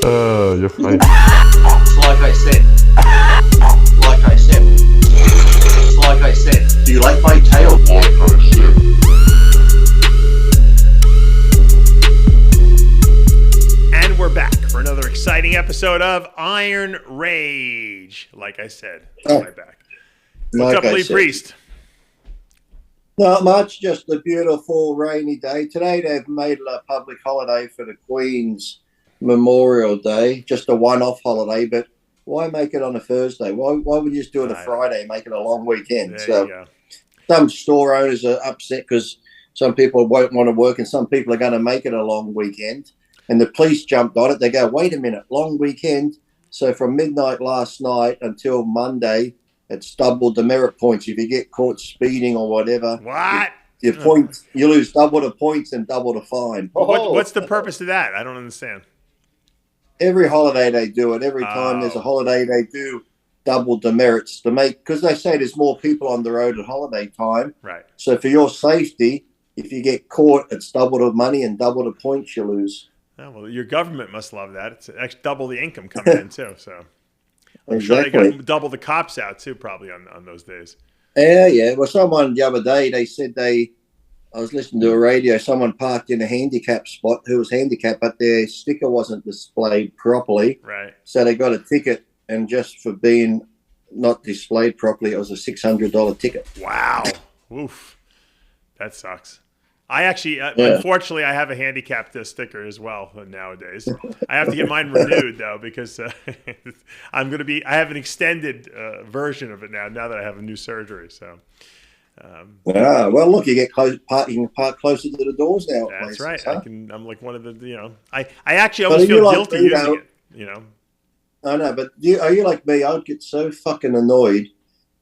You're funny. Like I said. Like I said. Like I said. Do you like my tail? Like I said. And we're back for another exciting episode of Iron Rage. Like I said, right back. What's up, Lee Priest? Not much, just a beautiful rainy day. Today they've made a public holiday for the Queen's Memorial Day, just a one-off holiday, but why make it on a Thursday? Why would you just do it a Friday and make it a long weekend? There So you go. some store owners are upset because some people won't want to work and some people are going to make it a long weekend. And the police jumped on it. They go, wait a minute, long weekend. So from midnight last night until Monday, it's doubled the merit points. If you get caught speeding or whatever, What? your points, you lose double the points and double the fine. What's the purpose of that? I don't understand. Every holiday they do it. Every time there's a holiday, they do double demerits to make, because they say there's more people on the road at holiday time. Right. So for your safety, if you get caught, it's double the money and double the points you lose. Oh, well, your government must love that. It's double the income coming in too. So I'm sure they Exactly. got double the cops out too, probably on those days. Yeah. Well, someone the other day, they said I was listening to a radio, someone parked in a handicap spot who was handicapped, but their sticker wasn't displayed properly. Right. So they got a ticket, and just for being not displayed properly, it was a $600 ticket. Wow. Oof. That sucks. I actually, unfortunately, I have a handicapped sticker as well nowadays. I have to get mine renewed though, because I have an extended version of it now that I have a new surgery. So. Well, look, you get close. You can park closer to the doors now. That's places, right. Huh? I'm like one of the. I actually almost feel guilty using it. I know, but are you like me? I'd get so fucking annoyed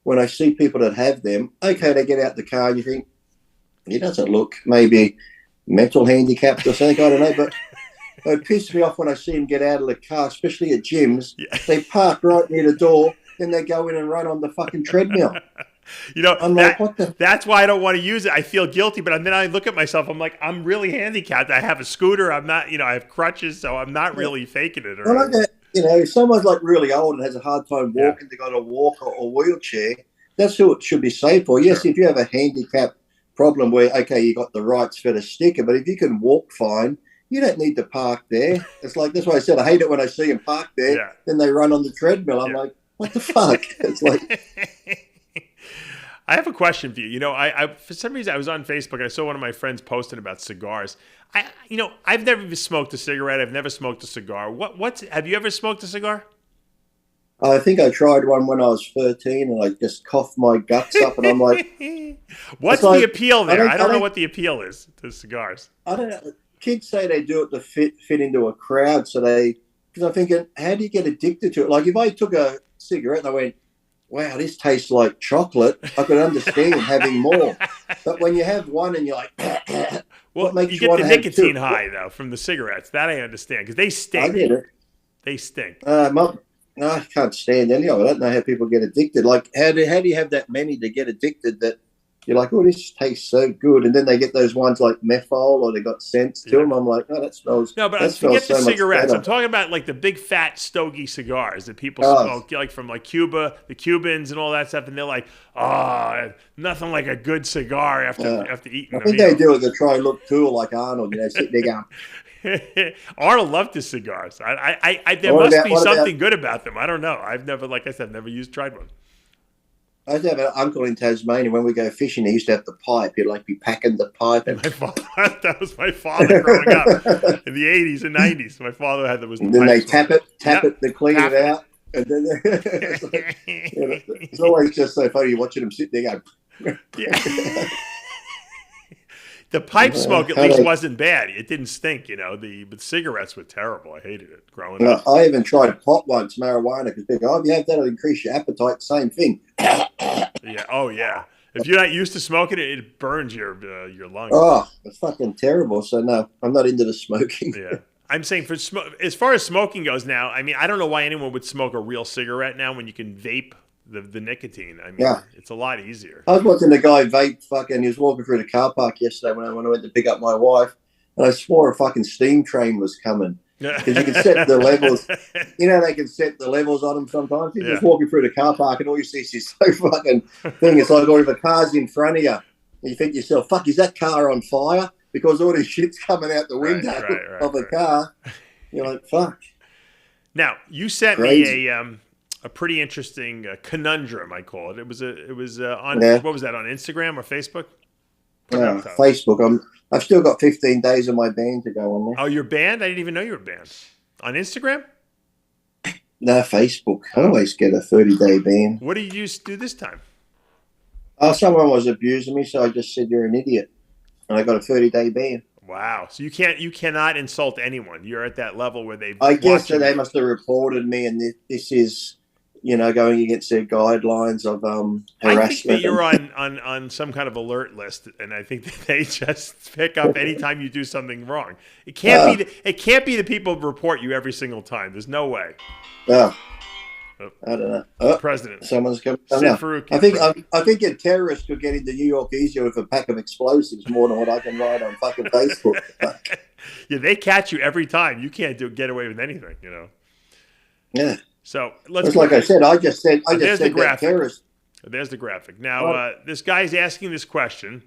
when I see people that have them. Okay, they get out the car and you think, he doesn't look maybe mental handicapped or something. I don't know, but it pisses me off when I see them get out of the car, especially at gyms. Yeah. They park right near the door, then they go in and run on the fucking treadmill. I'm like, what the? That's why I don't want to use it. I feel guilty, but then I look at myself. I'm like, I'm really handicapped. I have a scooter. I'm not, I have crutches, so I'm not really faking it. Well, like that, if someone's like really old and has a hard time walking, they've got a walker or wheelchair. That's who it should be safe for. Yes, if you have a handicap problem where, okay, you got the rights for the sticker, but if you can walk fine, you don't need to park there. It's like, that's why I said I hate it when I see them park there. Then they run on the treadmill. I'm like, what the fuck? It's like. I have a question for you. I for some reason I was on Facebook and I saw one of my friends posting about cigars. I've never even smoked a cigarette. I've never smoked a cigar. Have you ever smoked a cigar? I think I tried one when I was 13 and I just coughed my guts up and I'm like, what's the appeal there? I don't know what the appeal is to cigars. I don't know. Kids say they do it to fit into a crowd. So because I'm thinking, how do you get addicted to it? Like if I took a cigarette and I went, wow, this tastes like chocolate, I could understand having more. But when you have one and you're like, well, you get the nicotine high, though, from the cigarettes. That I understand, because they stink. I get it. They stink. No, I can't stand any of it. I don't know how people get addicted. Like, how do you have that many to get addicted that you're like, oh, this tastes so good. And then they get those ones like methyl or they got scents to them. I'm like, oh, that smells. No, but forget the cigarettes. I'm talking about like the big fat stogie cigars that people smoke, like from like Cuba, the Cubans and all that stuff. And they're like, oh, nothing like a good cigar after eating. I think they do it to try and look cool like Arnold. Sit there going. Arnold loved his cigars. There must be something good about them. I don't know. I've never, like I said, tried one. I used to have an uncle in Tasmania. When we go fishing, he used to have the pipe. He'd like be packing the pipe. And that was my father growing up in the 80s and 90s. My father had that. And then they tap it to clean it out. And then it's always just so funny watching them sit there going. Yeah. The pipe smoke at least wasn't bad. It didn't stink, but cigarettes were terrible. I hated it growing up. I even tried pot once, marijuana, because people go, if you have that, it'll increase your appetite. Same thing. Yeah. Oh, yeah. If you're not used to smoking it, it burns your lungs. Oh, it's fucking terrible. So, no, I'm not into the smoking. Yeah. I'm saying as far as smoking goes now, I mean, I don't know why anyone would smoke a real cigarette now when you can vape the nicotine. I mean, it's a lot easier. I was watching the guy vape he was walking through the car park yesterday when I went to pick up my wife, and I swore a fucking steam train was coming. Because you can set the levels. You know, they can set the levels on them sometimes. You're just walking through the car park and all you see is this so fucking thing. It's like, or if a car's in front of you, and you think to yourself, fuck, is that car on fire? Because all this shit's coming out the window of the car. You're like, fuck. Now, you sent me a pretty interesting conundrum, I call it. It was on, what was that, on Instagram or Facebook? Facebook. I've still got 15 days of my ban to go on there. Oh, you're banned? I didn't even know you were banned. On Instagram? No, Facebook. I always get a 30-day ban. What did you do this time? Oh, someone was abusing me, so I just said, you're an idiot. And I got a 30-day ban. Wow. So you cannot insult anyone. You're at that level where they've I guess that they must have reported me, and this is, going against their guidelines of harassment. I think that you're on some kind of alert list, and I think that they just pick up anytime you do something wrong. It can't be the people who report you every single time. There's no way. I don't know. President. Someone's coming. I think a terrorist could get into New York easier with a pack of explosives more than what I can write on fucking Facebook. Yeah, they catch you every time. You can't get away with anything, Yeah. So I said. I just said the graphic. Terrorist. There's the graphic. Now, this guy's asking this question.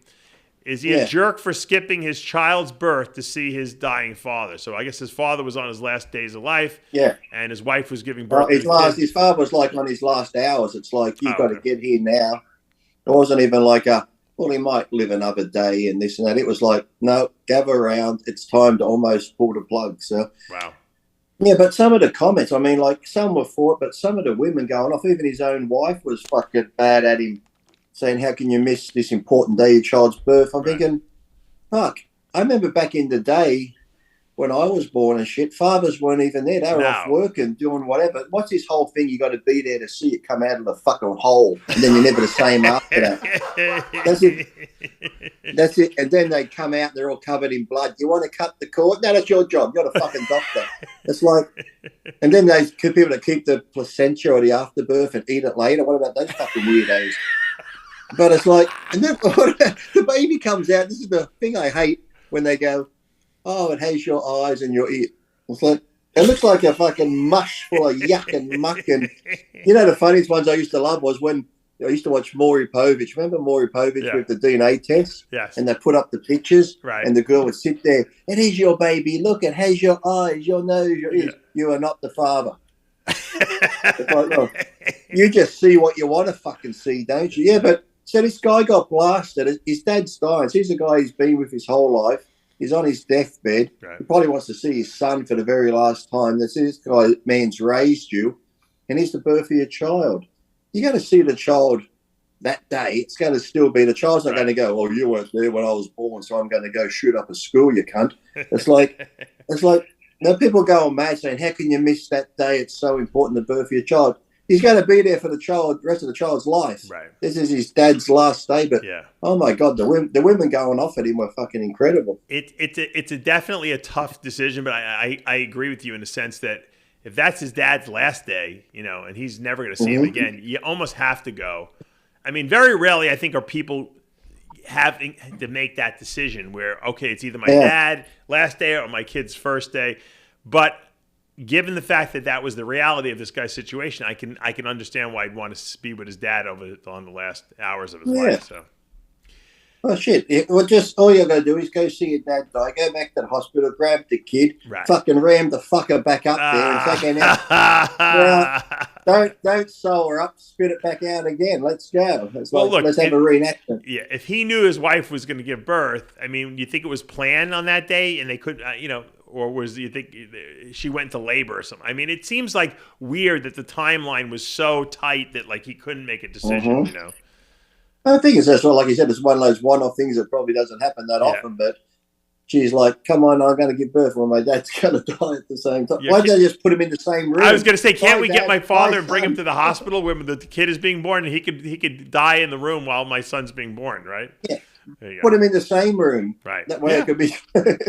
Is he a jerk for skipping his child's birth to see his dying father? So I guess his father was on his last days of life. Yeah. And his wife was giving birth. His father was like on his last hours. It's like, you've got to get here now. It wasn't even like he might live another day and this and that. It was like, no, gather around. It's time to almost pull the plug. So, wow. Yeah, but some of the comments, I mean, like some were for it, but some of the women going off, even his own wife was fucking bad at him, saying, how can you miss this important day of your child's birth? I'm thinking, fuck. I remember back in the day when I was born and shit, fathers weren't even there. They were off working, doing whatever. What's this whole thing? You got to be there to see it come out of the fucking hole, and then you're never the same after that. That's it. And then they come out, they're all covered in blood. You want to cut the cord? No, that's your job. You're the fucking doctor. It's like, and then they people that keep the placenta or the afterbirth and eat it later. What about those fucking weirdos? But it's like, and then the baby comes out. This is the thing I hate when they go, oh, it has your eyes and your ear. It's like, it looks like a fucking mush full of yuck and muck. And the funniest ones I used to love was when I used to watch Maury Povich. Remember Maury Povich with the DNA test? Yes. And they put up the pictures. Right. And the girl would sit there. It is your baby. Look, it has your eyes, your nose, your ears. You are not the father. It's like, oh, you just see what you want to fucking see, don't you? Yeah, but so this guy got blasted. His dad's dying. So he's a guy he's been with his whole life. He's on his deathbed. Right. He probably wants to see his son for the very last time. This man's raised you, and he's the birth of your child. You're going to see the child that day. It's going to still be, the child's not going to go, oh, you weren't there when I was born, so I'm going to go shoot up a school, you cunt. It's like, people going mad saying, how can you miss that day? It's so important, the birth of your child. He's going to be there for the rest of the child's life. Right. This is his dad's last day, but oh my God, the women going off at him were fucking incredible. It's definitely a tough decision, but I agree with you in the sense that if that's his dad's last day, and he's never going to see him again, you almost have to go. I mean, very rarely I think are people having to make that decision where, okay, it's either my dad last day or my kid's first day, but given the fact that that was the reality of this guy's situation, I can understand why he'd want to be with his dad on the last hours of his life. So, well, shit. Just all you're going to do is go see your dad die, go back to the hospital, grab the kid, fucking ram the fucker back up there, and fucking don't sew her up, spit it back out again. Let's go. Let's have a reenactment. Yeah, if he knew his wife was going to give birth, I mean, you think it was planned on that day, and they could, or you think she went to labor or something? I mean, it seems like weird that the timeline was so tight that like he couldn't make a decision, I think it's just like you said, it's one of those one-off things that probably doesn't happen that often, but she's like, come on, I'm going to give birth when my dad's going to die at the same time. Why don't they just put him in the same room? I was going to say, can't we get my father and bring him to the hospital where the kid is being born and he could die in the room while my son's being born, right? Yeah. Put him in the same room. Right. That way it could be.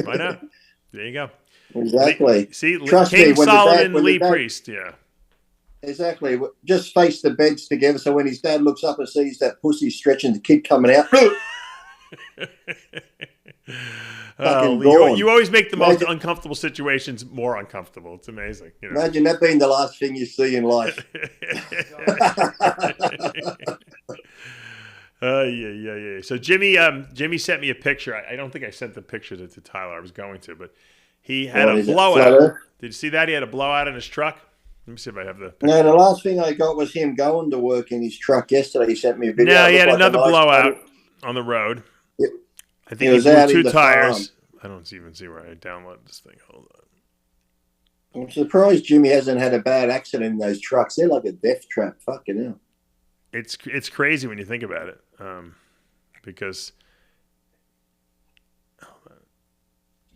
Why not? There you go. Exactly. See, King Solomon, Lee Priest, Exactly. Just face the beds together so when his dad looks up and sees that pussy stretching the kid coming out, You always make the most uncomfortable situations more uncomfortable. It's amazing. You know? Imagine that being the last thing you see in life. Yeah. So Jimmy sent me a picture. I don't think I sent the picture to Tyler. I was going to, but he had a blowout. Did you see that? He had a blowout in his truck. Let me see if I have the picture. No, the last thing I got was him going to work in his truck yesterday. He sent me a video. No, he had another blowout on the road. Yep. I think he blew 2 tires. I don't even see where I downloaded this thing. Hold on. I'm surprised Jimmy hasn't had a bad accident in those trucks. They're like a death trap. Fucking hell. It's crazy when you think about it, because.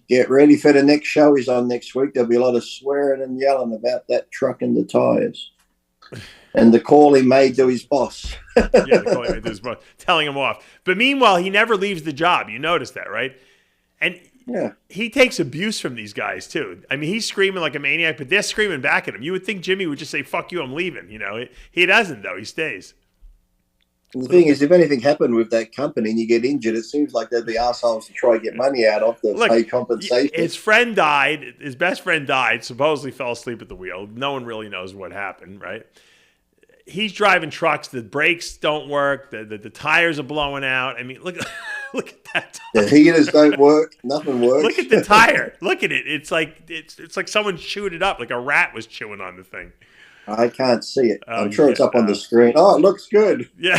Get ready for the next show he's on next week. There'll be a lot of swearing and yelling about that truck and the tires. And the call he made to his boss. Yeah, the call he made to his boss, telling him off. But meanwhile, he never leaves the job. You notice that, right? And he takes abuse from these guys, too. I mean, he's screaming like a maniac, but they're screaming back at him. You would think Jimmy would just say, fuck you, I'm leaving. You know, he doesn't, though. He stays. And the thing is, if anything happened with that company and you get injured, it seems like they'd be assholes to try and get money out of the pay compensation. His friend died. His best friend died, supposedly fell asleep at the wheel. No one really knows what happened, right? He's driving trucks. The brakes don't work. The tires are blowing out. I mean, look at that. The heaters don't work. Nothing works. Look at the tire. Look at it. It's like someone chewed it up, like a rat was chewing on the thing. I can't see it. I'm sure it's up on the screen. Oh, it looks good. Yeah.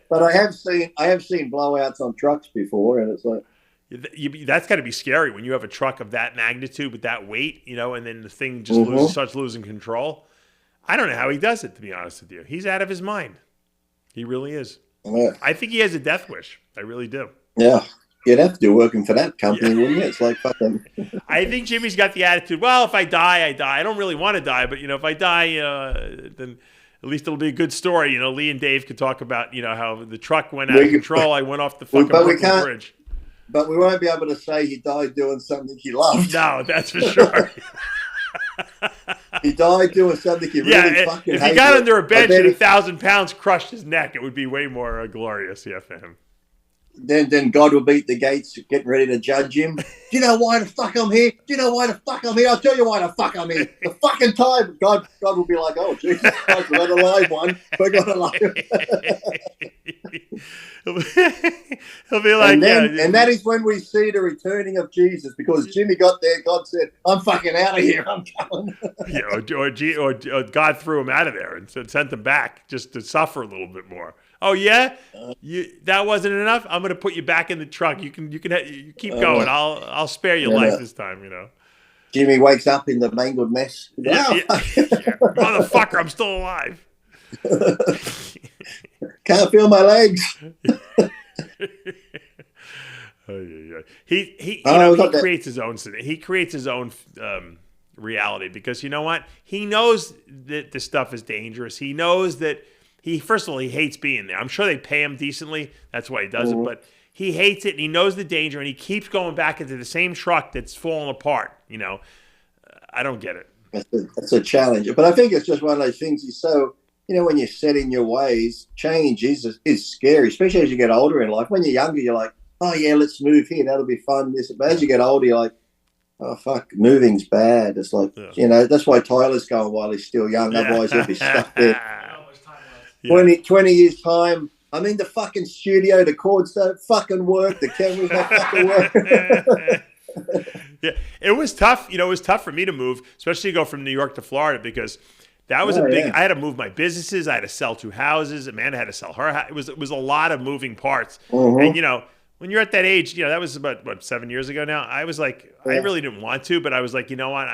but I have seen blowouts on trucks before, and it's like that's got to be scary when you have a truck of that magnitude with that weight, you know, and then the thing just starts losing control. I don't know how he does it, to be honest with you. He's out of his mind. He really is. Yeah. I think he has a death wish. I really do. Yeah. You'd have to do working for that company, wouldn't you? It's like fucking. I think Jimmy's got the attitude, well, if I die, I die. I don't really want to die, but, you know, if I die, then at least it'll be a good story. You know, Lee and Dave could talk about, you know, how the truck went out of control. I went off the fucking Brooklyn Bridge. But we won't be able to say he died doing something he loved. No, that's for sure. He died doing something he really fucking hated. If he got under a bench and 1,000 pounds crushed his neck, it would be way more glorious, for him. Then God will beat the gates, getting ready to judge him. Do you know why the fuck I'm here? Do you know why the fuck I'm here? I'll tell you why the fuck I'm here. The fucking time. God will be like, oh, Jesus Christ, we're not a live one. We're not alive. He'll be like, and that is when we see the returning of Jesus, because Jimmy got there. God said, I'm fucking out of here. I'm coming. or God threw him out of there and sent him back just to suffer a little bit more. Oh yeah, that wasn't enough. I'm going to put you back in the truck. You keep going. I'll spare your life this time. You know. Jimmy wakes up in the mangled mess. Motherfucker, I'm still alive. Can't feel my legs. He creates his own. He creates his own reality, because you know what? He knows that this stuff is dangerous. He knows that. First of all, he hates being there. I'm sure they pay him decently. That's why he does it. But he hates it, and he knows the danger, and he keeps going back into the same truck that's falling apart. You know, I don't get it. That's a challenge. But I think it's just one of those things. He's so, you know, when you're set in your ways, change is scary, especially as you get older in life. When you're younger, you're like, oh, yeah, let's move here. That'll be fun. But as you get older, you're like, oh, fuck, moving's bad. It's like, you know, that's why Tyler's going while he's still young. Otherwise, he'll be stuck there. 20 years' time, I'm in the fucking studio. The cords don't fucking work. The cameras don't fucking work. Yeah, it was tough. You know, it was tough for me to move, especially to go from New York to Florida, because that was I had to move my businesses. I had to sell 2 houses. Amanda had to sell her house. It was a lot of moving parts. And, you know, when you're at that age, you know, that was about, 7 years ago now. I was like, I really didn't want to, but I was like, you know what?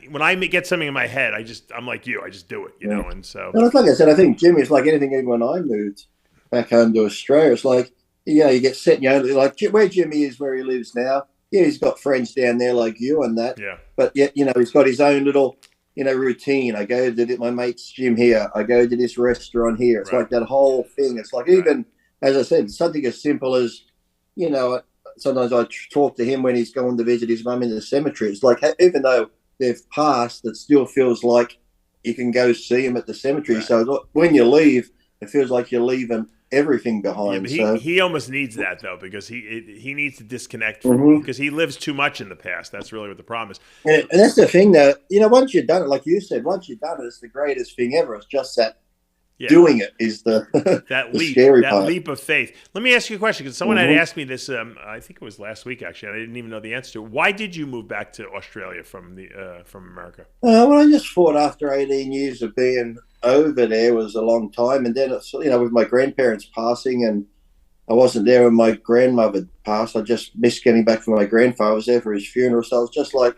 When I get something in my head, I'm like you. I just do it, you know? And so. Well, like I said, I think Jimmy is like anything. Even when I moved back home to Australia, it's like, you know, you get set, you know, like where Jimmy is, where he lives now. Yeah, he's got friends down there like you and that. Yeah. But yet, you know, he's got his own little, you know, routine. I go to my mate's gym here. I go to this restaurant here. It's like that whole thing. It's like even, as I said, something as simple as, you know, sometimes I talk to him when he's going to visit his mum in the cemetery. It's like, even though they've passed, it still feels like you can go see him at the cemetery. So when you leave, it feels like you're leaving everything Yeah, behind. but So he almost needs that though, because he needs to disconnect Mhm. because he lives too much in the past. That's really what the problem is. and that's the thing that, once you've done it, like you said, once you've done it, it's the greatest thing ever. It's just that Yeah, doing it is the that the leap, scary that part. leap of faith. Let me ask you a question, because someone had Mhm. asked me this. I think it was last week actually. And I didn't even know the answer to it. Why did you move back to Australia from America? Well, I just thought after 18 years of being over there was a long time. And then, it's, with my grandparents passing, and I wasn't there when my grandmother passed. I just missed getting back from my grandfather. I was there for his funeral. So I was just like,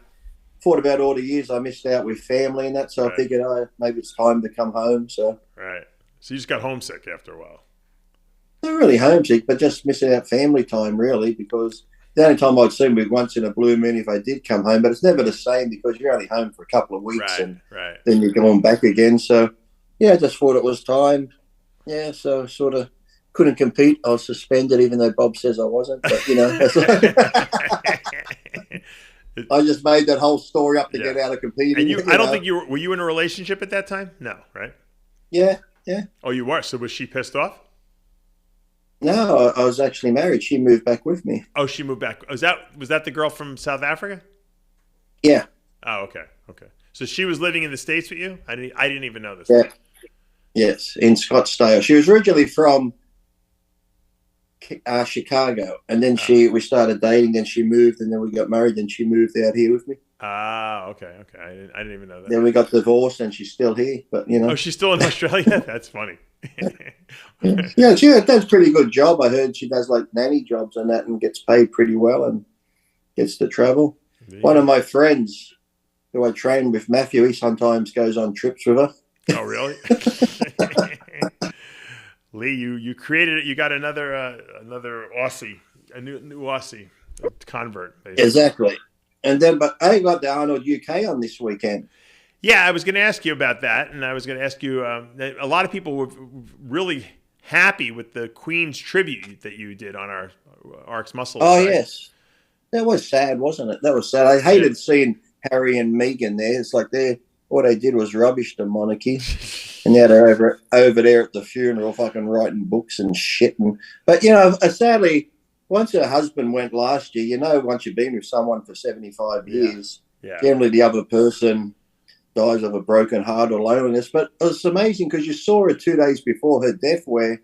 thought about all the years I missed out with family and that. So I Right. figured, maybe it's time to come home. So Right. So you just got homesick after a while. not really homesick, but just missing out family time, really, because the only time I'd see them was once in a blue moon if I did come home. But it's never the same because you're only home for a couple of weeks Right. and Right. then you're going back again. So, yeah, I just thought it was time. Yeah, so sort of couldn't compete. I was suspended, even though Bob says I wasn't. But, it's like, I just made that whole story up to get out of competing. And I don't think were you in a relationship at that time? No, right? Yeah, yeah. Oh, you were. So was she pissed off? No, I was actually married. She moved back with me. Oh, she moved back. Was that the girl from South Africa? Yeah. Oh, okay, okay. So she was living in the States with you? I didn't even know this. Yeah. Yes, in Scottsdale. She was originally from Chicago, and then we started dating. Then she moved, and then we got married. And she moved out here with me. Ah, okay. I didn't even know that. Then we got divorced, and she's still here. But Oh, she's still in Australia. That's funny. Yeah, she does a pretty good job. I heard she does like nanny jobs and that, and gets paid pretty well, and gets to travel. Yeah. One of my friends who I train with, Matthew, he sometimes goes on trips with her. Oh, really? Lee, you created it. You got another Aussie, a new Aussie convert. Basically. Exactly. And then, but I got the Arnold UK on this weekend. Yeah, I was going to ask you about that, and I was going to ask you. A lot of people were really happy with the Queen's tribute that you did on our RxMuscle. Oh site. yes, that was sad, wasn't it? That was sad. I hated seeing Harry and Meghan there. It's like what they did was rubbish the monarchy, and now they're over there at the funeral, fucking writing books and shit. But sadly, once her husband went last year, once you've been with someone for 75 years, generally the other person dies of a broken heart or loneliness. But it was amazing because you saw her 2 days before her death, where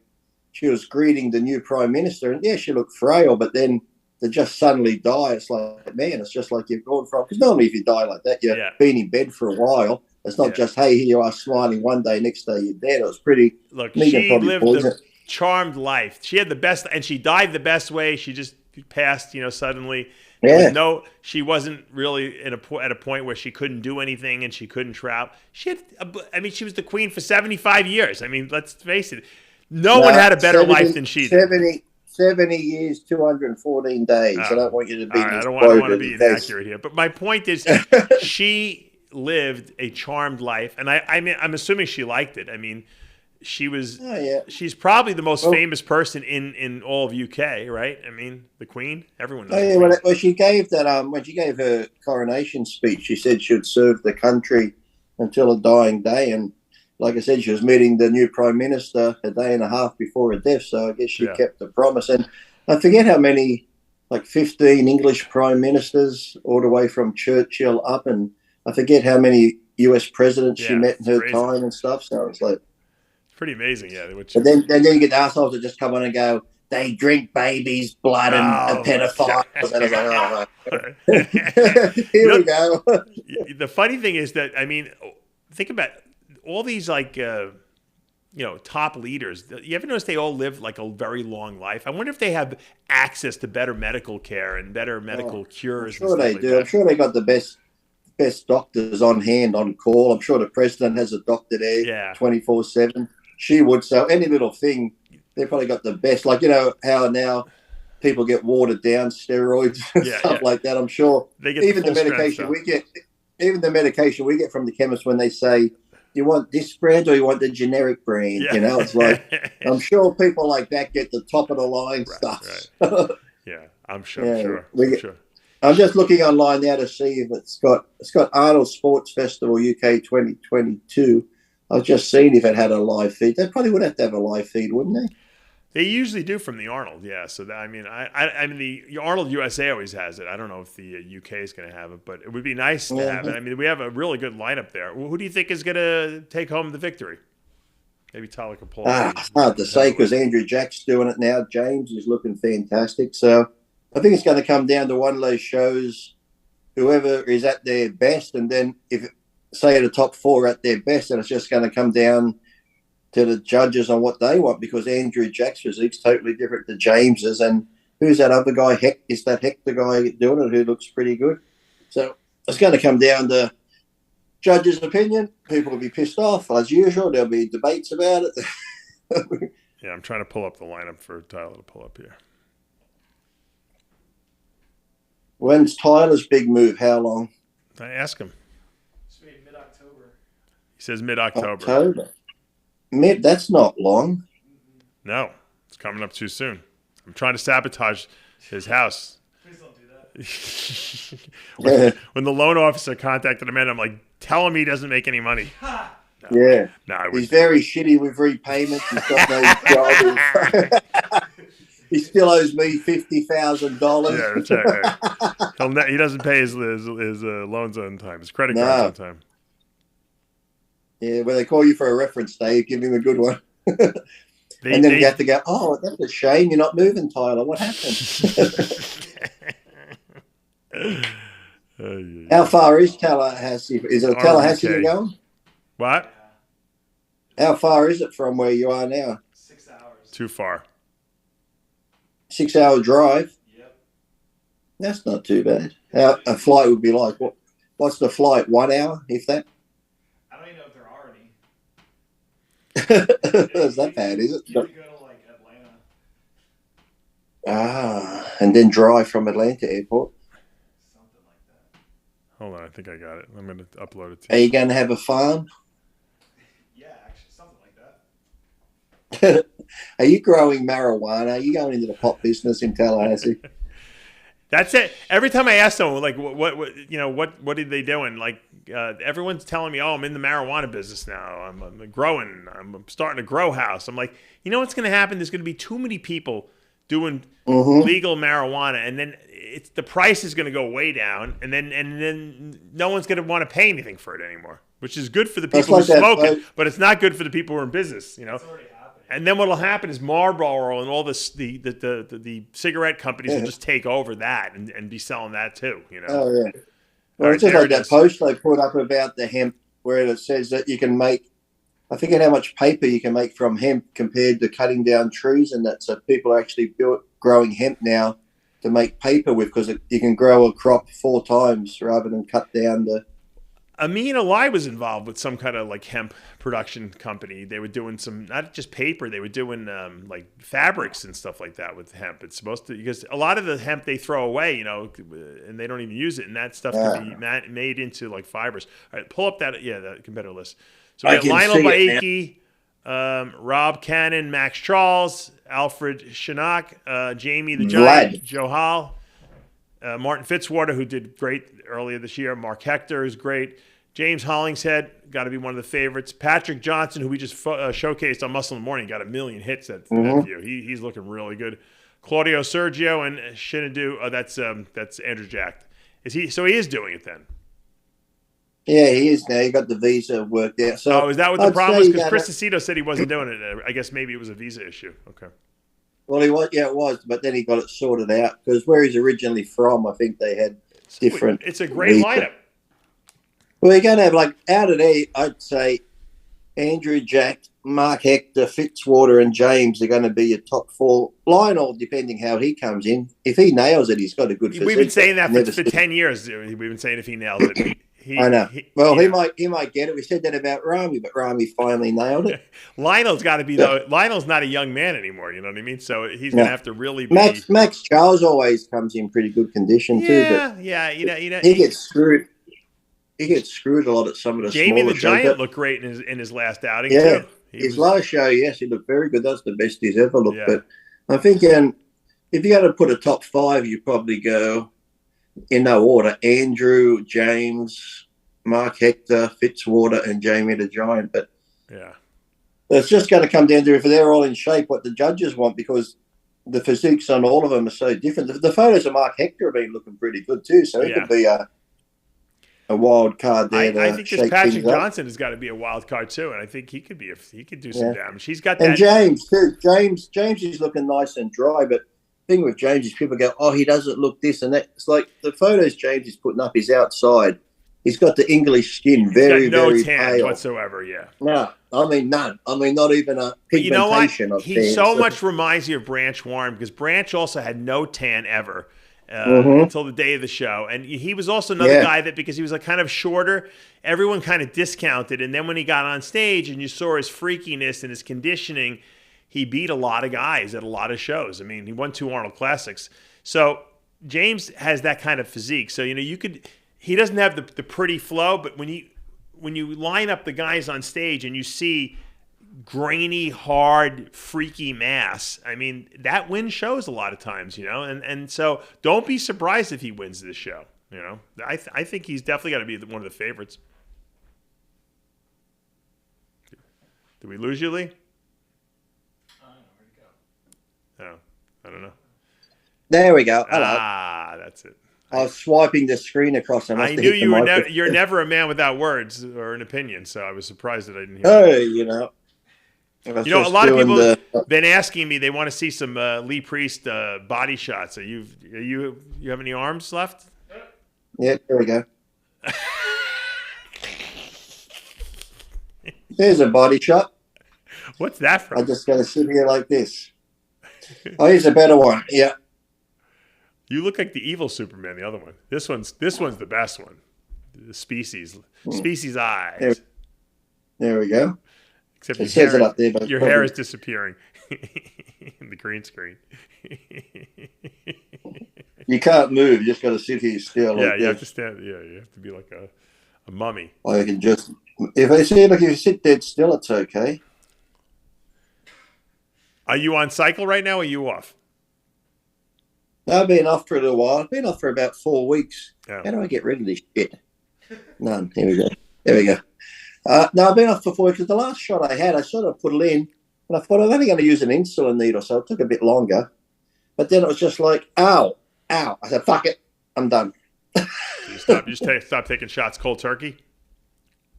she was greeting the new prime minister, and she looked frail, but then to just suddenly die, it's like, man, it's just like you've gone from, because normally if you die like that, you've been in bed for a while. It's not just, hey, here you are smiling one day, next day you're dead. It was pretty. Look, she lived a charmed life. She had the best, and she died the best way. She just passed, suddenly. Yeah. She wasn't really at a point where she couldn't do anything and she couldn't travel. She was the queen for 75 years. I mean, let's face it. No one had a better life than she did. 70 years, 214 days. I don't want you to be. Right, I don't want to be inaccurate here, but my point is, she lived a charmed life, and I'm assuming she liked it. I mean, she was. Oh, yeah. She's probably the most famous person in all of UK, right? I mean, the Queen. Everyone knows. Oh yeah. Well, she gave that. When she gave her coronation speech, she said she would serve the country until a dying day, and like I said, she was meeting the new prime minister a day and a half before her death. So I guess she kept the promise. And I forget how many, like 15 English prime ministers, all the way from Churchill up, and I forget how many US presidents she met in her time and stuff. So it's like pretty amazing, yeah. But then you get the assholes that just come on and go, they drink babies' blood and pedophiles. And it's like, here we go. The funny thing is that, I mean, think about all these top leaders. You ever notice they all live like a very long life? I wonder if they have access to better medical care and better medical cures. I'm sure they do. I'm sure they got the best doctors on hand on call. I'm sure the president has a doctor there 24/7. She would. So any little thing, they probably got the best. Like, how now people get watered down steroids and stuff like that. I'm sure even the medication we get from the chemist when they say, you want this brand or you want the generic brand? It's like, I'm sure people like that get the top of the line stuff. Right. Yeah, I'm sure. Sure. I'm just looking online now to see if it's got Arnold Sports Festival UK 2022. I've just seen if it had a live feed. They probably would have to have a live feed, wouldn't they? They usually do from the Arnold, yeah. So that, I mean, I mean the Arnold USA always has it. I don't know if the UK is going to have it, but it would be nice to have it. I mean, we have a really good lineup there. Who do you think is going to take home the victory? Maybe Tyler can pull. Hard to say because Andrew Jack's doing it now. James is looking fantastic. So I think it's going to come down to one of those shows. Whoever is at their best, and then if say the top 4 at their best, and it's just going to come down to the judges on what they want, because Andrew Jack's physique's totally different to James's. And who's that other guy? Is that Hector guy doing it who looks pretty good? So it's going to come down to judges' opinion. People will be pissed off, as usual. There'll be debates about it. Yeah, I'm trying to pull up the lineup for Tyler to pull up here. When's Tyler's big move? How long? I ask him. It's mid-October. He says mid-October. October. That's not long. No, it's coming up too soon. I'm trying to sabotage his house. Please don't do that. when the loan officer contacted him, I'm like, tell him he doesn't make any money. No. Yeah. No, he's very shitty with repayments. He's got no job. He still owes me $50,000. Yeah, that's right. He doesn't pay his loans on time, his credit cards on time. Yeah, when they call you for a reference, Dave, give him a good one. And then you have to go, oh, that's a shame you're not moving, Tyler. What happened? How far is Tallahassee? Is it Tallahassee you're going? What? How far is it from where you are now? 6 hours. Too far. 6 hour drive? Yep. That's not too bad. A flight would be like, what's the flight? 1 hour, if that? I don't even know if there are any. Is that bad, is it? You have to go to, like, Atlanta. And then drive from Atlanta Airport. Something like that. Hold on, I think I got it. I'm going to upload it to Are you. you going to have a farm? Yeah, actually, something like that. Are you growing marijuana? Are you going into the pot business in Tallahassee? That's it. Every time I ask someone, like, what are they doing? Like, everyone's telling me, oh, I'm in the marijuana business now. I'm growing. I'm starting a grow house. I'm like, you know what's going to happen? There's going to be too many people doing legal marijuana, and then the price is going to go way down, and then no one's going to want to pay anything for it anymore, which is good for the people who smoke it, but it's not good for the people who are in business. You know. It's already happening. And then what'll happen is Marlboro and all this the cigarette companies will just take over that and be selling that too. You know. Oh yeah. Well, it's just like that post they put up about the hemp, where it says that you can make, I forget how much paper you can make from hemp compared to cutting down trees, and that so people are actually growing hemp now to make paper with, because you can grow a crop 4 times rather than cut down the. Amin Ali was involved with some kind of like hemp production company. They were doing some, not just paper, they were doing like fabrics and stuff like that with hemp. It's supposed to, because a lot of the hemp they throw away, you know, and they don't even use it. And that stuff can be made into like fibers. All right, pull up the competitor list. So we got Lionel Baiki, Rob Cannon, Max Charles, Alfred Shinnok, Jamie the Giant, Joe Hall, Martin Fitzwater, who did great earlier this year. Mark Hector is great. James Hollingshead, got to be one of the favorites. Patrick Johnson, who we just showcased on Muscle in the Morning, got 1 million hits at that view. He's looking really good. Claudio Sergio and Shinadu, that's Andrew Jack. So he is doing it then? Yeah, he is now. He got the visa worked out. So is that what the problem was? Because Chris Aceto said he wasn't doing it. I guess maybe it was a visa issue. Okay. Well, it was, but then he got it sorted out, because where he's originally from, I think they had different. It's a great lineup. Well, you're going to have, like, out of there, I'd say Andrew Jack, Mark Hector, Fitzwater, and James are going to be your top 4. Lionel, depending how he comes in. If he nails it, he's got a good physique. We've been saying that for 10 years. We've been saying if he nails it. I know. He might get it. We said that about Rami, but Rami finally nailed it. Lionel's got to be, though. Lionel's not a young man anymore, you know what I mean? So he's going to have to really be. Max Charles always comes in pretty good condition, too. But he gets screwed. He gets screwed a lot at some of the Jamie smaller the Giant shows. looked great in his last outing, too. His last show, yes, he looked very good. That's the best he's ever looked. Yeah. But I think if you got to put a top 5, you probably go in no order: Andrew, James, Mark Hector, Fitzwater, and Jamie the Giant. But It's just going to come down to if they're all in shape, what the judges want, because the physiques on all of them are so different. The photos of Mark Hector have been looking pretty good too, so he could be a wild card there. I think this Patrick Johnson has got to be a wild card too, and I think he could do some damage. He's got that. And James too. James is looking nice and dry, but the thing with James is people go, "Oh, he doesn't look this and that." It's like the photos James is putting up is outside. He's got the English skin, very very tan pale whatsoever. Yeah. No, I mean none. I mean not even a pigmentation. You know what? Of He tan, so much reminds me of Branch Warren, because Branch also had no tan ever. Until the day of the show. And he was also another guy that, because he was like kind of shorter, everyone kind of discounted. And then when he got on stage and you saw his freakiness and his conditioning, he beat a lot of guys at a lot of shows. I mean, he won 2 Arnold Classics. So James has that kind of physique. So, he doesn't have the pretty flow, but when you line up the guys on stage and you see grainy, hard, freaky mass, I mean, that wins shows a lot of times, and so don't be surprised if he wins this show. I think he's definitely got to be one of the favorites. Did we lose you, Lee? Oh, I don't know. There we go. Hello. That's it. I was swiping the screen across. I knew you're never a man without words or an opinion, so I was surprised that I didn't hear. Oh, a lot of people have been asking me. They want to see some Lee Priest body shots. You have any arms left? Yeah, there we go. There's a body shot. What's that from? I'm just going to sit here like this. Oh, here's a better one. Yeah. You look like the evil Superman. The other one. This one's the best one. The species eyes. There we go. Except it says it up there, but your hair is disappearing in the green screen. You can't move. You just got to sit here still. Yeah, you have to stand. Yeah, you have to be like a mummy. Or you can just, if you sit dead still, it's okay. Are you on cycle right now, or are you off? No, I've been off for a little while. I've been off for about 4 weeks. Oh. How do I get rid of this shit? None. Here we go. There we go. No, I've been off for 4 weeks because the last shot I had, I sort of put it in, and I thought I'm only going to use an insulin needle, so it took a bit longer. But then it was just like, ow. I said, fuck it, I'm done. You stop taking shots cold turkey?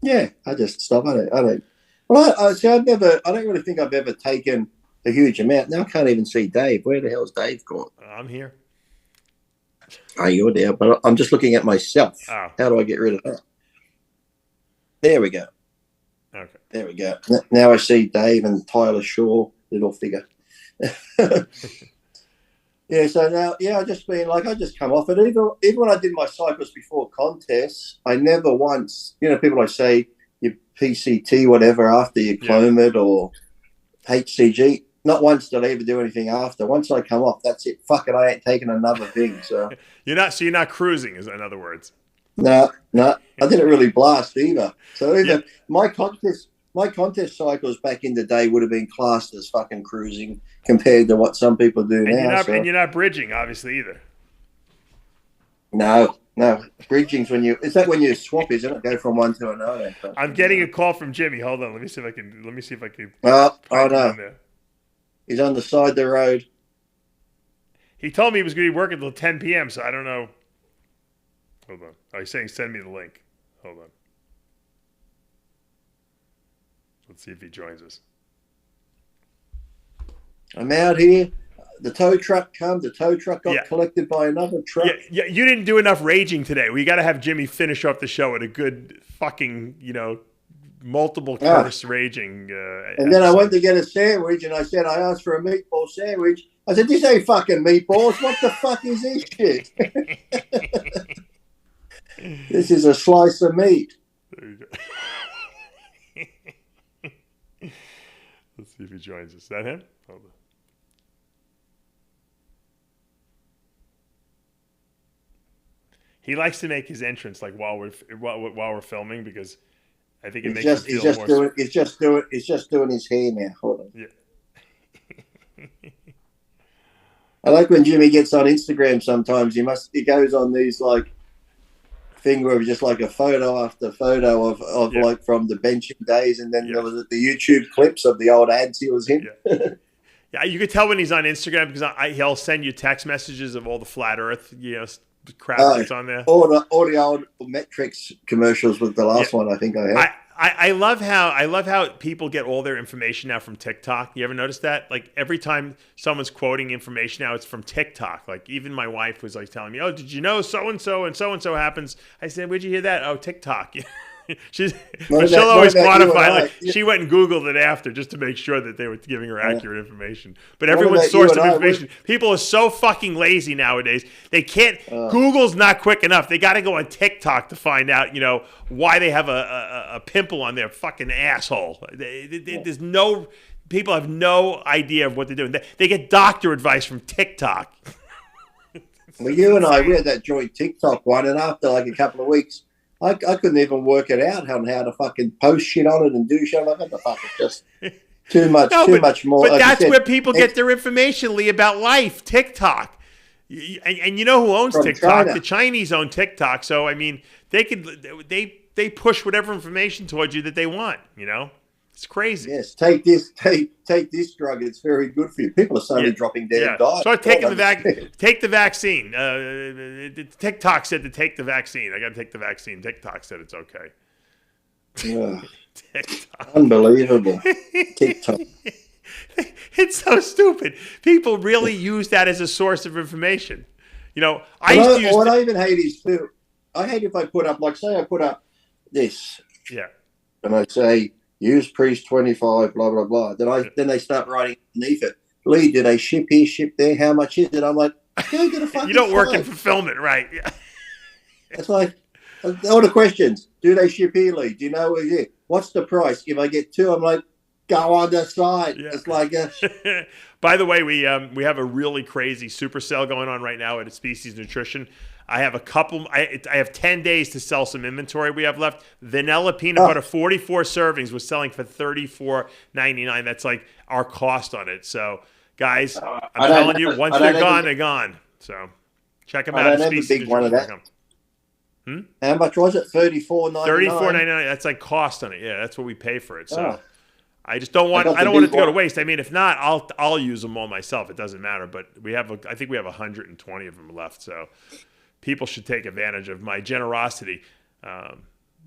Yeah, I just stopped. I don't. Well, I don't really think I've ever taken a huge amount. Now I can't even see Dave. Where the hell's Dave gone? I'm here. Oh, you're there, but I'm just looking at myself. Oh. How do I get rid of that? There we go. Okay. There we go. Now I see Dave and Tyler Shaw, little figure. Yeah, so now, I just come off it. Even when I did my cycles before contests, I never once, people like say your PCT, whatever, after your Clomid or HCG, not once did I ever do anything after. Once I come off, that's it. Fuck it, I ain't taking another thing. So you're not cruising, in other words. No, I didn't really blast either. So either my contest cycles back in the day would have been classed as fucking cruising compared to what some people do now. And you're not bridging, obviously, either. No. Bridging's when you swap, isn't it? Go from one to another. I'm getting a call from Jimmy. Hold on. Let me see if I can. Oh no. He's on the side of the road. He told me he was going to be working until 10 p.m., so I don't know. Hold on. Oh, he's saying send me the link. Hold on. Let's see if he joins us. I'm out here. The tow truck comes. The tow truck got collected by another truck. Yeah, you didn't do enough raging today. We got to have Jimmy finish off the show with a good fucking, multiple curse raging. And then I went to get a sandwich, and I asked for a meatball sandwich. I said, "This ain't fucking meatballs. What the fuck is this shit?" This is a slice of meat. There you go. Let's see if he joins us. Is that him? Hold on. He likes to make his entrance like while we're filming, because I think it makes him feel more. He's just doing his hair now. Hold on. Yeah. I like when Jimmy gets on Instagram. Sometimes he goes on these like thing where it was just like a photo after photo of Yeah. like from the benching days, and then Yeah. there was the YouTube clips of the old ads he was in. Yeah. Yeah, you could tell when he's on Instagram because he'll send you text messages of all the flat Earth, crap that's on there. All the old Metrics commercials was the last one I think I had. I love how people get all their information now from TikTok. You ever notice that? Like every time someone's quoting information now, it's from TikTok. Like even my wife was like telling me, "Oh, did you know so and so happens?" I said, "Where'd you hear that?" "Oh, TikTok." She'll always quantify. Like she went and Googled it after just to make sure that they were giving her accurate information. But everyone's source of information. People are so fucking lazy nowadays. They can't. Google's not quick enough. They got to go on TikTok to find out, why they have a pimple on their fucking asshole. There's no. People have no idea of what they're doing. They get doctor advice from TikTok. Well, you and I, we had that joint TikTok one, and after like a couple of weeks, I couldn't even work it out how to fucking post shit on it and do shit like that. The fuck, it's just too much more. But like that's where people get their information, Lee, about life. TikTok, and you know who owns TikTok? China. The Chinese own TikTok. So I mean, they push whatever information towards you that they want. It's crazy. Yes, take this drug. It's very good for you. People are suddenly dropping dead and dying. Start taking take the vaccine. TikTok said to take the vaccine. I got to take the vaccine. TikTok said it's okay. TikTok. Unbelievable. TikTok. It's so stupid. People really use that as a source of information. What I even hate is too. I hate if I put up, like, say I put up this. Yeah. And I say, use Priest 25, blah, blah, blah. Then they start writing underneath it. Lee, do they ship here, ship there? How much is it? I'm like, go get a fucking you don't work in fulfillment, right? Yeah. It's like, all the questions. Do they ship here, Lee? Do you know where it? What's the price? If I get two, I'm like, go on the site. Yeah. It's like By the way, we have a really crazy super sale going on right now at Species Nutrition. I have I have 10 days to sell some inventory we have left. Vanilla peanut butter, 44 servings, was selling for $34.99. That's like our cost on it. So, guys, I'm telling you, once they're gone, they're gone. So, check them out. I don't have a big one of that. How much was it? $34.99. $34.99. That's like cost on it. Yeah, that's what we pay for it. So, I just don't want. I don't want it to go to waste. I mean, if not, I'll use them all myself. It doesn't matter. But I think we have 120 of them left. So. People should take advantage of my generosity.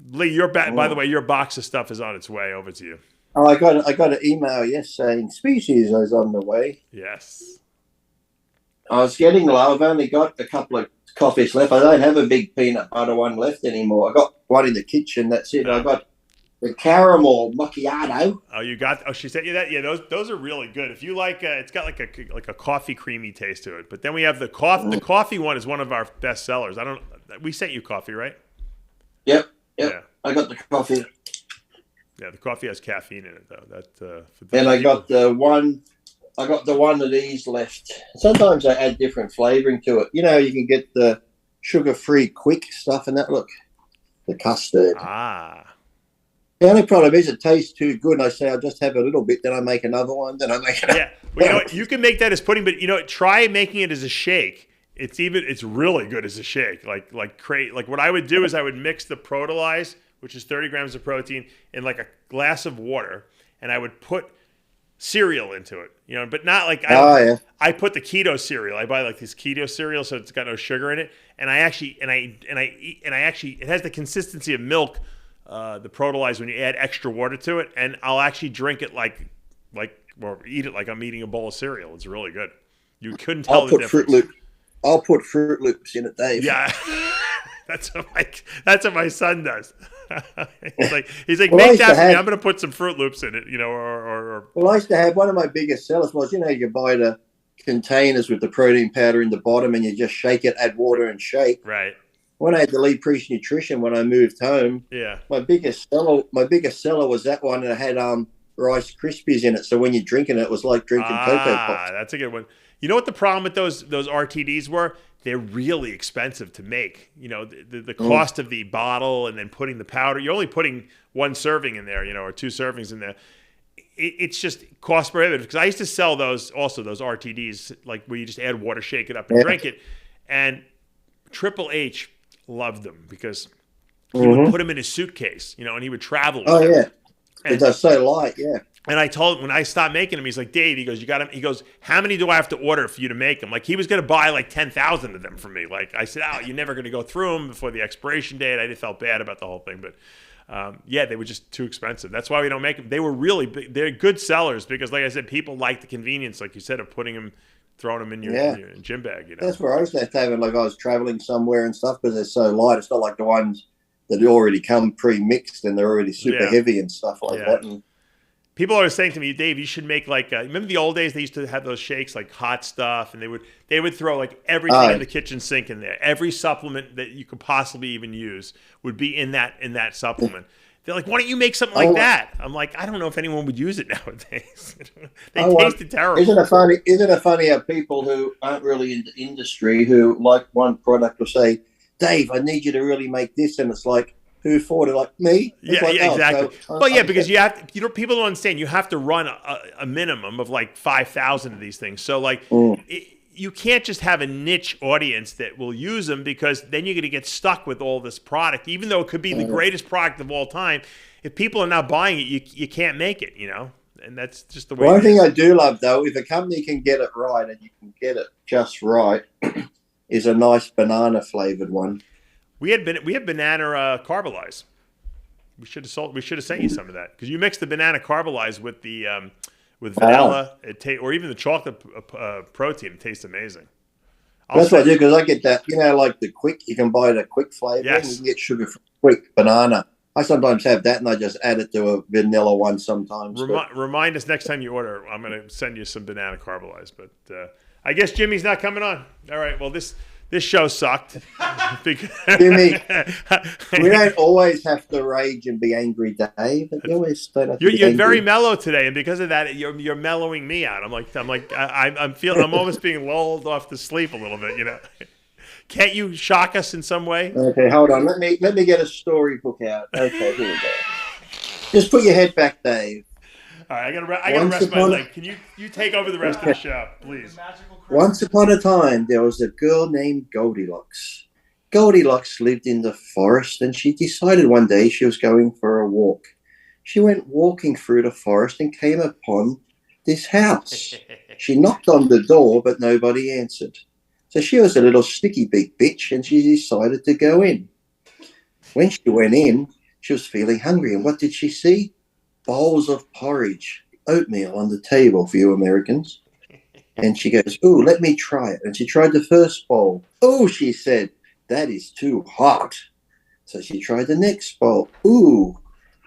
Lee, by the way, your box of stuff is on its way over to you. Oh, I got an email saying Species is on the way. Yes. I was getting low. I've only got a couple of coffees left. I don't have a big peanut butter one left anymore. I got one in the kitchen. That's it. I got the caramel macchiato. Oh, you got? Oh, she sent you that? Yeah, those are really good. If you like, it's got like a coffee creamy taste to it. But then we have the coffee. The coffee one is one of our best sellers. We sent you coffee, right? Yep. Yeah. I got the coffee. Yeah, the coffee has caffeine in it though. Then I got the one. I got the one of these left. Sometimes I add different flavoring to it. You can get the sugar-free quick stuff and that. Look, the custard. The only problem is it tastes too good, and I say I'll just have a little bit, then I make another one, then I make another. Yeah, well, you can make that as pudding, but try making it as a shake. It's really good as a shake. Like what I would do is I would mix the Protolize, which is 30 grams of protein, in like a glass of water, and I would put cereal into it. But not like I put the keto cereal. I buy like this keto cereal, so it's got no sugar in it, and I actually it has the consistency of milk. The Protolize when you add extra water to it, and I'll actually drink it or eat it like I'm eating a bowl of cereal. It's really good. You couldn't tell the difference. I'll put Fruit Loops in it, Dave. Yeah, that's what my son does. he's like, make that for me. I'm going to put some Fruit Loops in it, Well, I used to have one of my biggest sellers was, you buy the containers with the protein powder in the bottom, and you just shake it, add water, and shake. Right. When I had to leave Priest Nutrition when I moved home, my biggest seller was that one that had Rice Krispies in it. So when you're drinking it, it was like drinking Cocoa Pops. That's a good one. You know what the problem with those RTDs were? They're really expensive to make. The cost of the bottle and then putting the powder. You're only putting one serving in there, or two servings in there. It's just cost prohibitive. Because I used to sell those RTDs, like where you just add water, shake it up, and drink it. And Triple H loved them because he would put them in his suitcase, and he would travel with Oh them. yeah, And, they're so light. Yeah. and I told him when I stopped making them, he's like, Dave, he goes, you got them. He goes, how many do I have to order for you to make them? Like he was going to buy like 10,000 of them from me. Like I said, you're never going to go through them before the expiration date. I just felt bad about the whole thing, but they were just too expensive. That's why we don't make them. They were really big. They're good sellers because, like I said, people like the convenience, like you said, of putting them, throwing them in your gym bag. That's where I used to have it. Like I was traveling somewhere and stuff because they're so light. It's not like the ones that already come pre-mixed and they're already super heavy and stuff like that. And people are saying to me, Dave, you should make like remember the old days they used to have those shakes like hot stuff, and they would throw like everything in the kitchen sink in there. Every supplement that you could possibly even use would be in that supplement. They're like, why don't you make something like that? I'm like, I don't know if anyone would use it nowadays. They tasted terrible. Isn't it funny how people who aren't really in the industry who like one product will say, Dave, I need you to really make this, and it's like, who thought it? Like me? It's Exactly. So, because you have to, people don't understand. You have to run a minimum of like 5,000 of these things. So like, you can't just have a niche audience that will use them because then you're going to get stuck with all this product, even though it could be the greatest product of all time. If people are not buying it, you can't make it, and that's just the way. One thing I do love though, if a company can get it right and you can get it just right, is a nice banana flavored one. We have banana carbolize. We should have sent you some of that because you mix the banana carbolize with the with vanilla, or even the chocolate protein. It tastes amazing. That's what I do because I get that. Like the quick, you can buy the quick flavor. Yes. And you can get sugar-free quick banana. I sometimes have that, and I just add it to a vanilla one sometimes. Remind us next time you order. I'm going to send you some banana carbolize. But I guess Jimmy's not coming on. All right. Well, this show sucked. Jimmy, we don't always have to rage and be angry, Dave. You always don't have to You're be very angry. mellow today, and because of that, you're mellowing me out. I'm almost being lulled off to sleep a little bit. Can't you shock us in some way? Okay, hold on. Let me get a storybook out. Okay, here we go. Just put your head back, Dave. All right, I gotta rest my leg. Can you take over the rest of the show, please? Once upon a time, there was a girl named Goldilocks. Goldilocks lived in the forest, and she decided one day she was going for a walk. She went walking through the forest and came upon this house. She knocked on the door, but nobody answered. So she was a little sticky big bitch, and she decided to go in. When she went in, she was feeling hungry, and what did she see? Bowls of porridge, oatmeal on the table for you Americans. And she goes, "Ooh, let me try it." And she tried the first bowl. "Oh," she said, "that is too hot." So she tried the next bowl. "Ooh,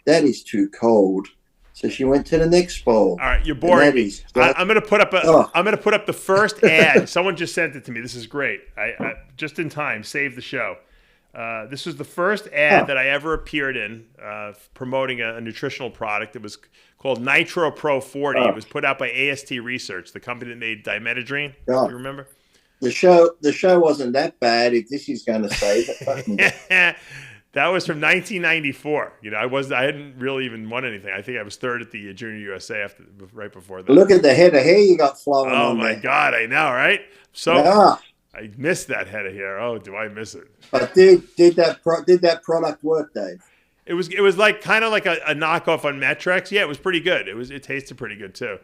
that is too cold." So she went to the next bowl. All right, you're boring me. I'm going to put up I'm going to put up the first ad. Someone just sent it to me. This is great. I just in time saved the show. This was the first ad that I ever appeared in promoting a nutritional product. It was called Nitro Pro 40. It was put out by AST Research, the company that made Dimetadrine. You remember? The show wasn't that bad. If this is going to save it. That was from 1994. I hadn't really even won anything. I think I was third at the Junior USA right before that. Look at the head of hair you got flowing on. Oh my God, I know, right? So I missed that head of hair. Oh, do I miss it? But did that product work, Dave? It was like kind of like a knockoff on Metrex. Yeah, it was pretty good. It tasted pretty good too.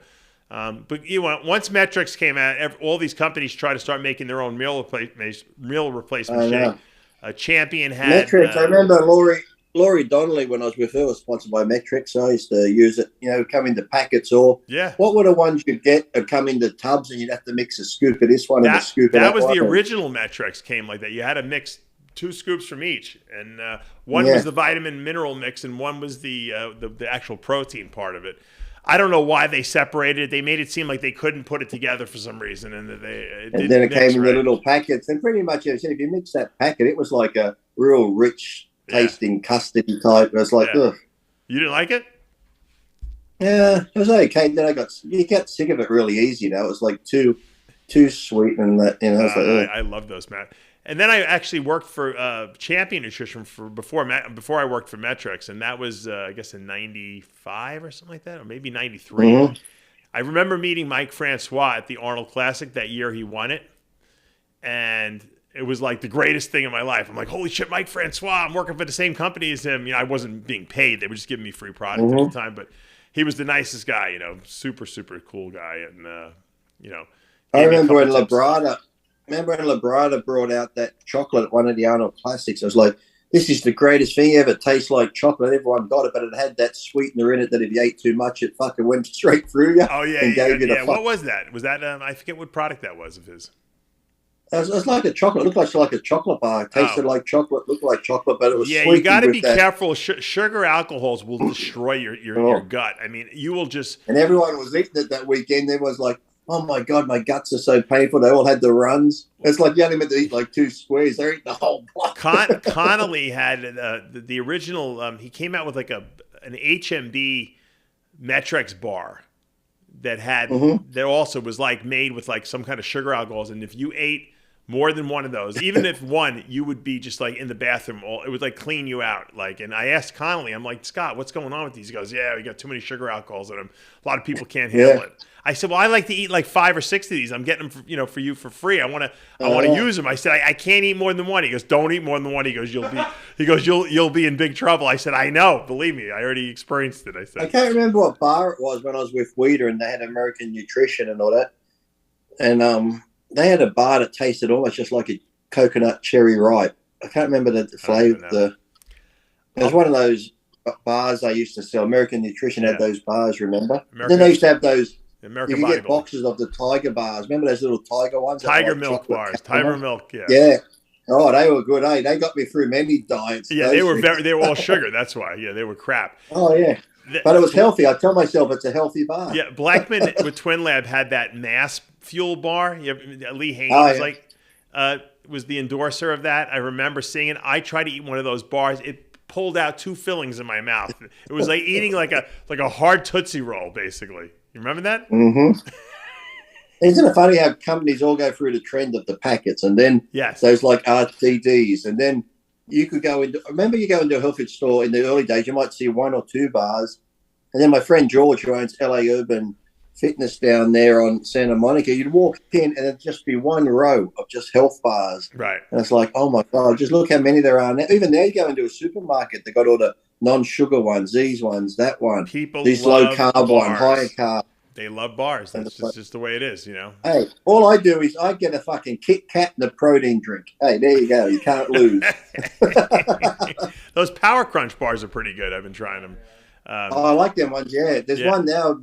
But once Metrex came out, all these companies try to start making their own meal replacement shake. Champion had Metrex. I remember Laurie Donnelly when I was with her was sponsored by Metrex. So I used to use it. Come in the packets or what were the ones you get come in the tubs and you'd have to mix a scoop of this one and a scoop of that one. That was the original Metrex came like that. You had to mix 2 scoops from each, and one was the vitamin mineral mix, and one was the actual protein part of it. I don't know why they separated it. They made it seem like they couldn't put it together for some reason, and then it came in the little packets. And pretty much, if you mix that packet, it was like a real rich tasting custardy type. It was like, ugh. You didn't like it? Yeah, it was okay. Then you get sick of it really easy. It was like too sweet, and that I love those, Matt. And then I actually worked for Champion Nutrition before I worked for Metrex, and that was I guess in '95 or something like that, or maybe '93. Mm-hmm. I remember meeting Mike Francois at the Arnold Classic that year he won it, and it was like the greatest thing in my life. I'm like, holy shit, Mike Francois, I'm working for the same company as him. I wasn't being paid. They were just giving me free product at the time, but he was the nicest guy, super, super cool guy. And, I remember when tips. Labrada brought out that chocolate, one of the Arnold classics. I was like, this is the greatest thing ever. It tastes like chocolate. Everyone got it, but it had that sweetener in it that if you ate too much, it fucking went straight through you. Oh, yeah. And gave you the What was that? Was that, I forget what product that was of his. It was like a chocolate. It looked like a chocolate bar. It tasted like chocolate, looked like chocolate, but it was sweet. You got to be careful. Sugar alcohols will destroy your gut. I mean, you will just... And everyone was eating it that weekend. There was like, oh, my God, my guts are so painful. They all had the runs. It's like you only meant to eat like 2 squares. They're eating the whole block. Connolly had the original... he came out with like an HMB Metrex bar that had... that also was like made with like some kind of sugar alcohols. And if you ate more than one of those, even if one, you would be just like in the bathroom. It would like clean you out. Like, and I asked Connolly, I'm like, Scott, what's going on with these? He goes, yeah, we got too many sugar alcohols in them. A lot of people can't handle it. I said, well, I like to eat like 5 or 6 of these. I'm getting them for you for free. I want to use them. I said, I can't eat more than one. He goes, don't eat more than one. He goes, you'll be in big trouble. I said, I know, believe me, I already experienced it. I said, I can't remember what bar it was when I was with Weeder and they had American Nutrition and all that. And they had a bar that tasted almost just like a coconut cherry ripe. I can't remember the flavor. It was one of those bars they used to sell. American Nutrition had those bars, remember? Then they used to have those. American you could get boxes of the Tiger bars. Remember those little Tiger ones? Tiger milk bars. Tiger milk, yeah. Yeah. Oh, they were good, eh? They got me through many diets. Yeah, they were all sugar. That's why. Yeah, they were crap. Oh, yeah. But it was healthy. I tell myself it's a healthy bar. Yeah, Blackman with Twin Lab had that mass fuel bar. Lee Haney was the endorser of that. I remember seeing it. I tried to eat one of those bars. It pulled out 2 fillings in my mouth. It was like eating like a hard Tootsie Roll, basically. You remember that? Mm-hmm. Isn't it funny how companies all go through the trend of the packets and then those like RTDs, and then you could go into. Remember, you go into a health food store in the early days, you might see 1 or 2 bars, and then my friend George, who owns LA Urban Fitness down there on Santa Monica, you'd walk in and it'd just be 1 row of just health bars. Right. And it's like, oh my God, just look how many there are now. Even now, you go into a supermarket, they got all the non-sugar ones, these ones, that one, these low-carb one, higher carb. They love bars. That's just the way it is, Hey, all I do is I get a fucking Kit Kat and a protein drink. Hey, there you go. You can't lose. Those Power Crunch bars are pretty good. I've been trying them. I like them ones, yeah. There's one now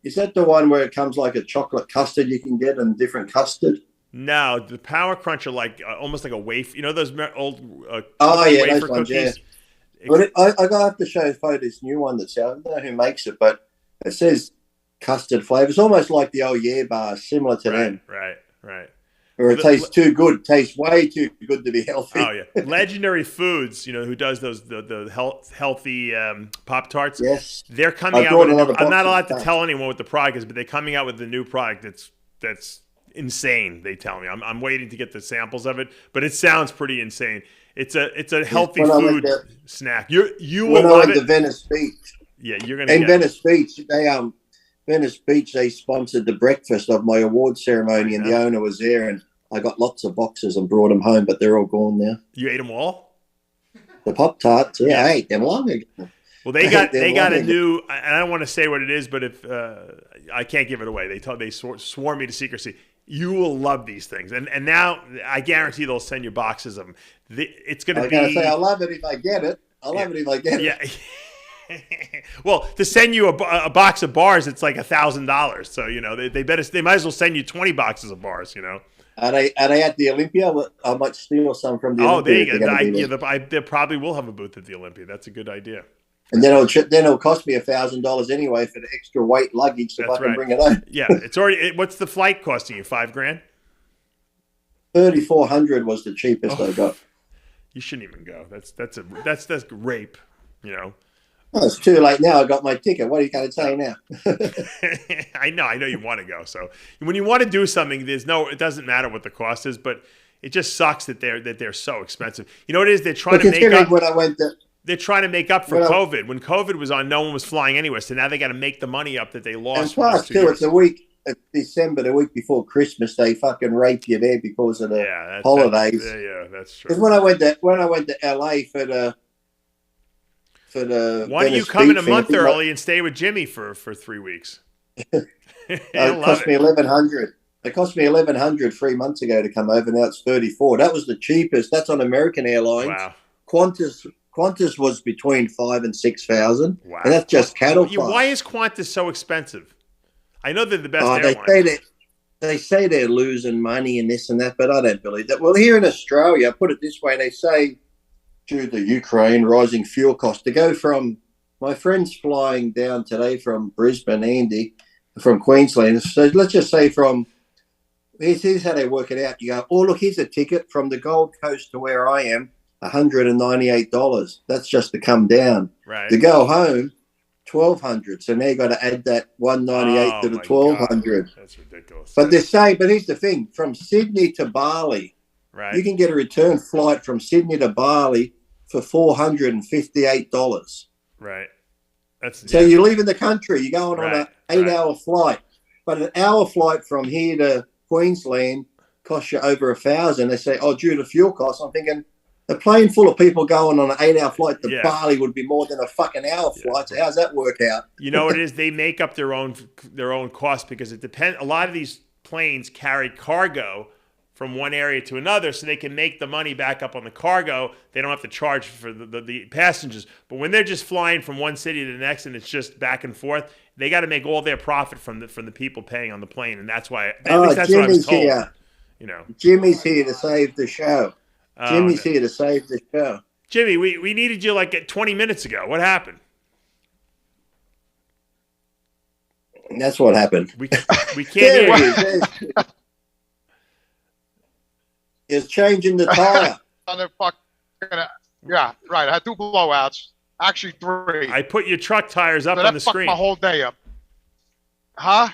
is that the one where it comes like a chocolate custard you can get and different custard? No, the Power Crunch are like almost like a wafer. You know those old wafer those ones, cookies? Yeah. But I have to show a photo this new one that's out. I don't know who makes it, but it says custard flavor. It's almost like the bars, similar to them. Right. Or it tastes too good. It tastes way too good to be healthy. Oh yeah, Legendary Foods. Who does those the healthy Pop-Tarts? Yes, they're coming out with. I'm not allowed to tell anyone what the product is, but they're coming out with a new product that's insane. They tell me. I'm waiting to get the samples of it, but it sounds pretty insane. It's a healthy food snack. You will love it. When I went to Venice Beach. Yeah, you're gonna. In Venice Beach, Venice Beach, they sponsored the breakfast of my award ceremony, and the owner was there, and I got lots of boxes and brought them home, but they're all gone now. You ate them all? The Pop-Tarts, I ate them long ago. Well, they got a new, and I don't want to say what it is, but if I can't give it away, they swore me to secrecy. You will love these things, and now I guarantee they'll send you boxes of them. It's going to be. I say, I'll love it if I get it. Yeah. Well, to send you a box of bars, it's like $1,000. So they might as well send you 20 boxes of bars. Are they at the Olympia? I might steal some from the Olympia. There you go. They probably will have a booth at the Olympia. That's a good idea. And then it'll cost me $1,000 anyway for the extra weight luggage if I can bring it home. Yeah, it's already. What's the flight costing you? $5,000? $3,400 was the cheapest I got. You shouldn't even go. That's rape. Oh, it's too late now. I got my ticket. What are you going to say now? I know you want to go. So when you want to do something, it doesn't matter what the cost is, but it just sucks that they're so expensive. You know what it is? They're trying to make up. They're trying to make up for COVID. When COVID was on, no one was flying anywhere. So now they got to make the money up that they lost. And plus, too, it's it's December, the week before Christmas. They fucking rape you there because of the holidays. That's true. Because when I went to LA for the why don't you come in a month early and stay with Jimmy for 3 weeks? It cost me $1,100. It cost me $1,100 3 months ago to come over. Now it's $34. That was the cheapest. That's on American Airlines. Wow. Qantas was between $5,000 and $6,000. Wow. And that's just cattle. Why is Qantas so expensive? I know they're the best airline. They say they're losing money and this and that, but I don't believe that. Well, here in Australia, put it this way, they say due to Ukraine, rising fuel costs, to go from, my friend's flying down today from Brisbane, Andy, from Queensland. So let's just say here's how they work it out. You go, oh, look, here's a ticket from the Gold Coast to where I am, $198. That's just to come down. Right. To go home, $1,200. So now you got to add that $198 to the $1,200. That's ridiculous. But they're saying, but here's the thing: from Sydney to Bali, right, you can get a return flight from Sydney to Bali for $458. Right. So you're leaving the country. You're going on an 8-hour flight, but an hour flight from here to Queensland costs you over $1,000. They say, oh, due to fuel costs. I'm thinking, a plane full of people going on an 8-hour flight to Bali would be more than a fucking hour flight. So how's that work out? You know what it is? They make up their own cost because it depends. A lot of these planes carry cargo from one area to another, so they can make the money back up on the cargo. They don't have to charge for the passengers. But when they're just flying from one city to the next and it's just back and forth, they got to make all their profit from the people paying on the plane, and that's why. At least that's what I was told. Here. You know, Jimmy's here to save the show. Jimmy's here to save the show. Jimmy, we needed you like 20 minutes ago. What happened? That's what happened. We can't hear you. It's changing the tire. Yeah, right. I had 2 blowouts. Actually 3. I put your truck tires up on the screen. My whole day up. Huh?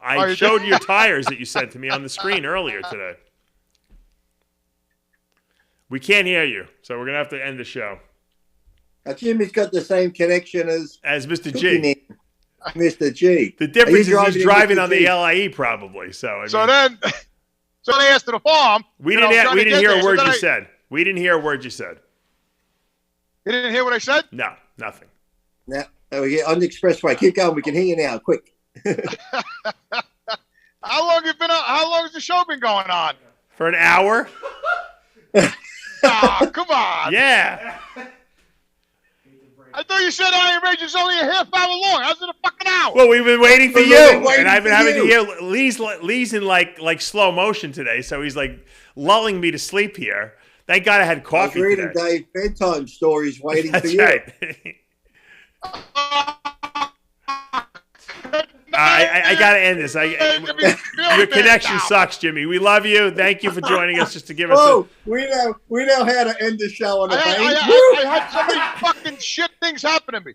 I showed your tires that you sent to me on the screen earlier today. We can't hear you, so we're going to have to end the show. Jimmy's got the same connection as Mr. G. Mr. G. The difference is he's driving on the LIE probably. So then they asked to the farm. We didn't hear a word you said. We didn't hear a word you said. You didn't hear what I said? No, nothing. Now, on the expressway. Keep going. We can hear you now. Quick. How long has the show been going on? For an hour. Oh, come on. Yeah. I thought you said Iron Rage is only a half hour long. How's it a fucking hour? Well, we've been waiting for you. And I've been having to hear Lee's in like slow motion today, so he's like lulling me to sleep here. Thank God I had coffee today. I was reading Dave's bedtime stories waiting for you. Right. I got to end this. Your connection sucks, Jimmy. We love you. Thank you for joining us just to give us we know how to end the show on a bang. I had so many fucking shit things happen to me.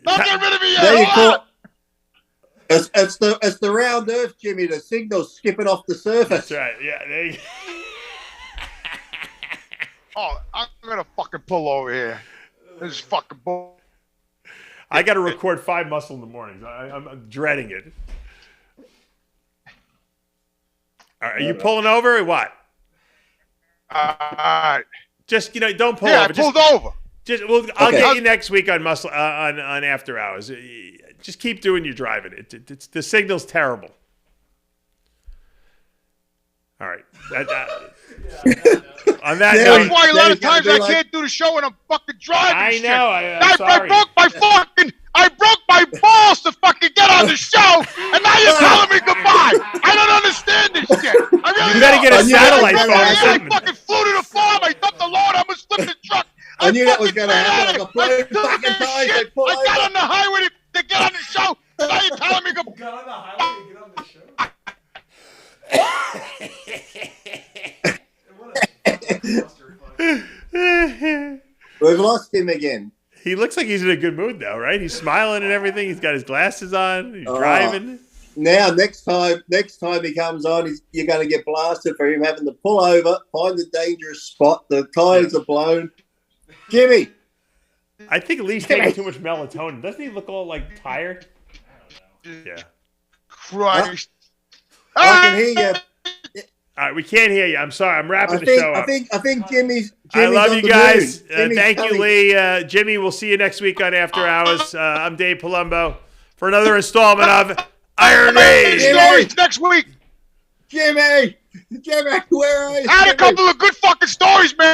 Don't get rid of me yet. It's the round earth, Jimmy. The signal's skipping off the surface. That's right. Yeah, there you go. Oh, I'm going to fucking pull over here. This is fucking bull. I got to record 5 Muscle in the mornings. I'm dreading it. Are you pulling over or what? Just don't pull over. Yeah, I pulled over. I'll get you next week on Muscle on After Hours. Just keep doing your driving. It's the signal's terrible. All right. On that note, that's why a lot of times I can't do the show when I'm fucking driving. I know. I broke my balls to fucking get on the show, and now you're telling me goodbye. I don't understand this shit. You gotta get a satellite phone or something. I fucking flew to the farm. I dumped the load. I'm gonna slip the truck. I knew that was gonna happen. I got on the highway to get on the show. Now you're telling me goodbye. Got on the highway to get on the show. We've lost him again. He looks like he's in a good mood though, right? He's smiling and everything. He's got his glasses on. He's driving. Now, next time he comes on, you're going to get blasted for him having to pull over, find the dangerous spot. The tires are blown. Jimmy. I think Lee's taking too much melatonin. Doesn't he look all like tired? I don't know. Yeah. Christ. I can hear you. All right, we can't hear you. I'm sorry. I'm wrapping I the think, show I up. think Jimmy's I love on you the guys. moon. Jimmy's Thank you, coming. Lee. Jimmy, we'll see you next week on After Hours. I'm Dave Palumbo for another installment of Iron Hey, Age. stories next week. Jimmy, where are you? I had a couple of good fucking stories, man.